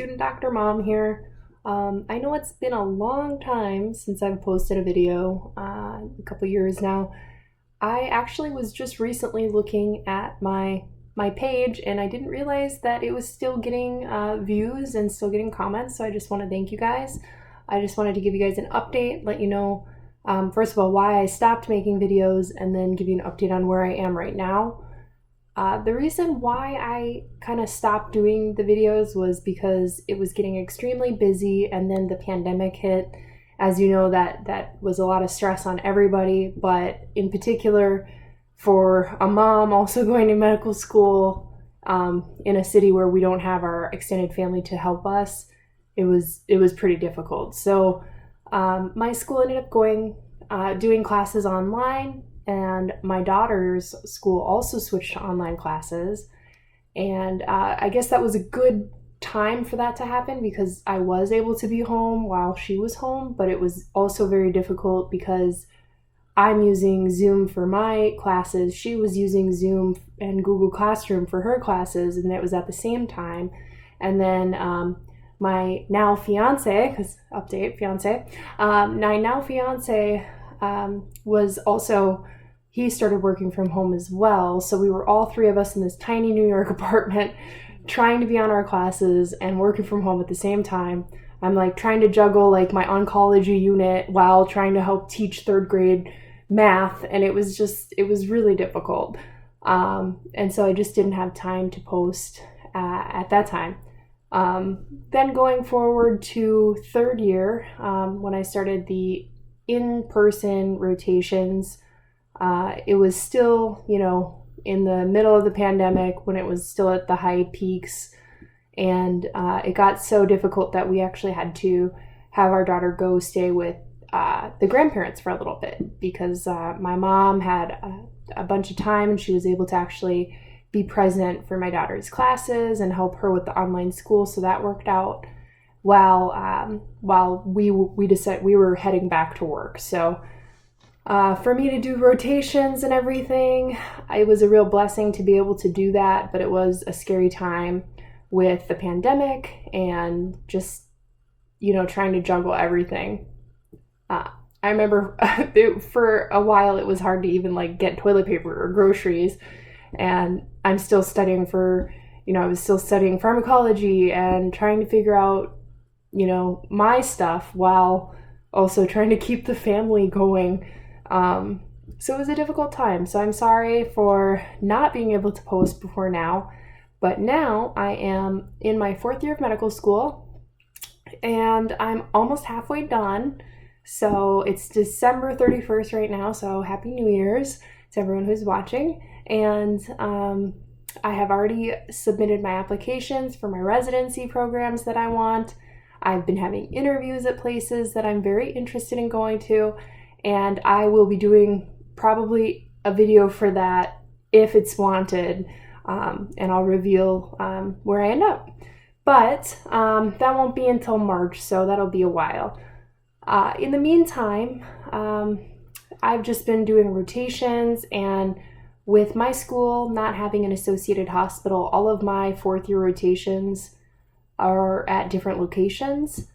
Student Dr. Mom here. I know it's been a long time since I've posted a video, a couple years now. I actually was just recently looking at my page and I didn't realize that it was still getting views and still getting comments, so I just want to thank you guys. I just wanted to give you guys an update, let you know, first of all, why I stopped making videos, and then give you an update on where I am right now. The reason why I kind of stopped doing the videos was because it was getting extremely busy, and then the pandemic hit. As you know, that was a lot of stress on everybody, but in particular for a mom also going to medical school in a city where we don't have our extended family to help us, it was pretty difficult. So my school ended up doing classes online, and my daughter's school also switched to online classes. And I guess that was a good time for that to happen because I was able to be home while she was home, but it was also very difficult because I'm using Zoom for my classes. She was using Zoom and Google Classroom for her classes, and it was at the same time. And then my now fiance, because update fiance, my now fiance was also, he started working from home as well. So we were all three of us in this tiny New York apartment trying to be on our classes and working from home at the same time. I'm like trying to juggle like my oncology unit while trying to help teach third grade math, and it was really difficult. And so I just didn't have time to post at that time. Then going forward to third year, when I started the in-person rotations, it was still, in the middle of the pandemic when it was still at the high peaks, and it got so difficult that we actually had to have our daughter go stay with the grandparents for a little bit because my mom had a bunch of time and she was able to actually be present for my daughter's classes and help her with the online school, so that worked out while we decided we were heading back to work. So for me to do rotations and everything, it was a real blessing to be able to do that, but it was a scary time with the pandemic and just, trying to juggle everything. I remember for a while it was hard to even get toilet paper or groceries, and I'm still studying I was still studying pharmacology and trying to figure out, my stuff while also trying to keep the family going. So it was a difficult time. So I'm sorry for not being able to post before now, but now I am in my fourth year of medical school and I'm almost halfway done. So it's December 31st right now. So Happy New Year's to everyone who's watching. And I have already submitted my applications for my residency programs that I want. I've been having interviews at places that I'm very interested in going to. And I will be doing probably a video for that if it's wanted, and I'll reveal where I end up. But that won't be until March, so that'll be a while. In the meantime, I've just been doing rotations, and with my school not having an associated hospital, all of my fourth year rotations are at different locations.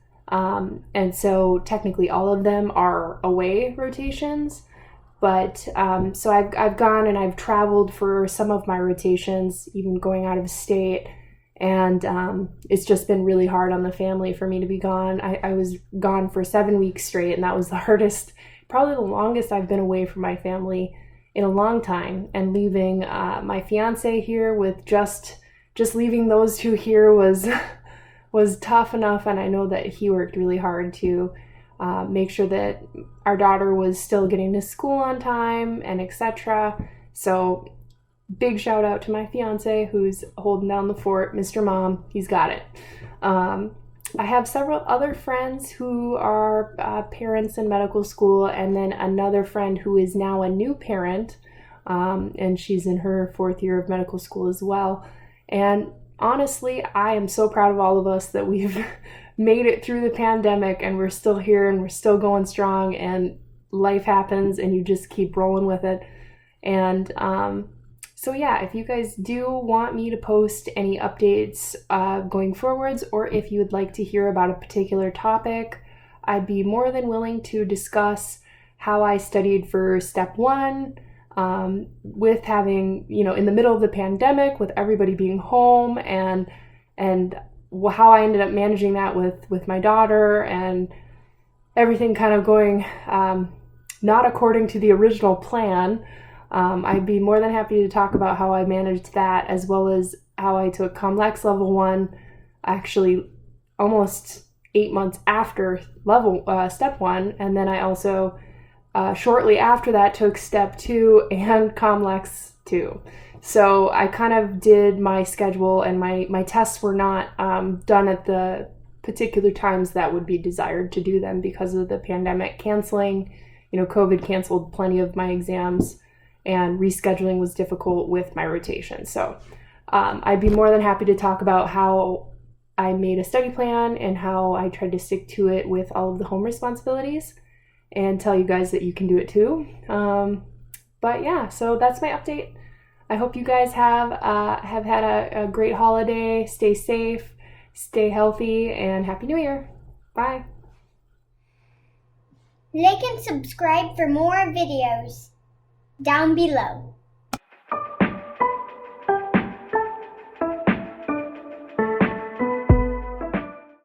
And so technically all of them are away rotations, but so I've gone and I've traveled for some of my rotations, even going out of state, and it's just been really hard on the family for me to be gone. I was gone for 7 weeks straight, and that was the hardest, probably the longest I've been away from my family in a long time, and leaving my fiance here with just leaving those two here was tough enough, and I know that he worked really hard to make sure that our daughter was still getting to school on time and etc. So big shout out to my fiance who's holding down the fort, Mr. Mom. He's got it. I have several other friends who are parents in medical school, and then another friend who is now a new parent, and she's in her fourth year of medical school as well. And honestly, I am so proud of all of us that we've made it through the pandemic and we're still here and we're still going strong, and life happens and you just keep rolling with it. And So yeah, if you guys do want me to post any updates going forwards, or if you would like to hear about a particular topic, I'd be more than willing to discuss how I studied for step 1, with having, in the middle of the pandemic, with everybody being home, and how I ended up managing that with my daughter, and everything kind of going not according to the original plan. I'd be more than happy to talk about how I managed that, as well as how I took COMLEX Level 1, actually almost 8 months after Step 1, and then I also, shortly after that, took Step 2 and COMLEX 2. So I kind of did my schedule, and my tests were not done at the particular times that would be desired to do them because of the pandemic canceling. COVID canceled plenty of my exams, and rescheduling was difficult with my rotation. So I'd be more than happy to talk about how I made a study plan and how I tried to stick to it with all of the home responsibilities, and tell you guys that you can do it too. But yeah, so that's my update. I hope you guys have had a great holiday. Stay safe, stay healthy, and Happy New Year. Bye. Like and subscribe for more videos down below.